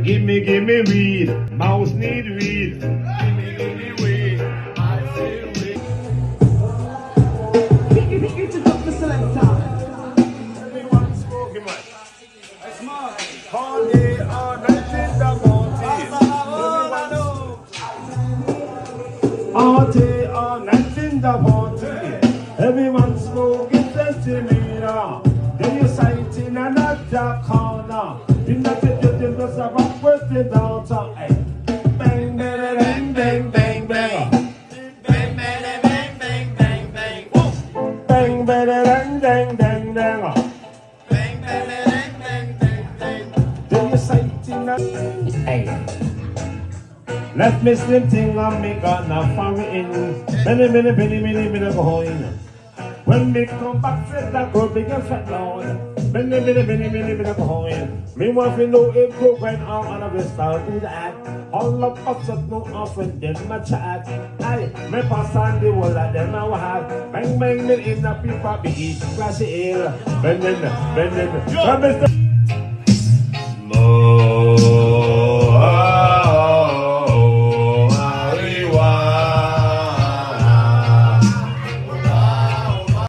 Give me weed, mouse need weed. Give me weed, I say weed. Pick to drop the selector. Everyone smoking man. Party all night in the party. Party all night in the party. Everyone smoking misdemeanor. Then you sight in another corner. You not the judge just about with the daughter. Bang, bang, bang, bang, bang, bang. Bang, bang, bang, bang, bang, bang. Bang, bang, bang, bang, bang, bang. Bang, bang, bang, bang, bang, bang. Then you sight in a... Hey. Let me slim thing on me gonna fire in. Many go in. When me come back, say that girl big and fat loud. Many go in. Me want to know if you went on and we start do that. All of us that know our friend them my chat. Aye, me pass on the wall that them now have. Bang bang me in a people be flash ill. Bang.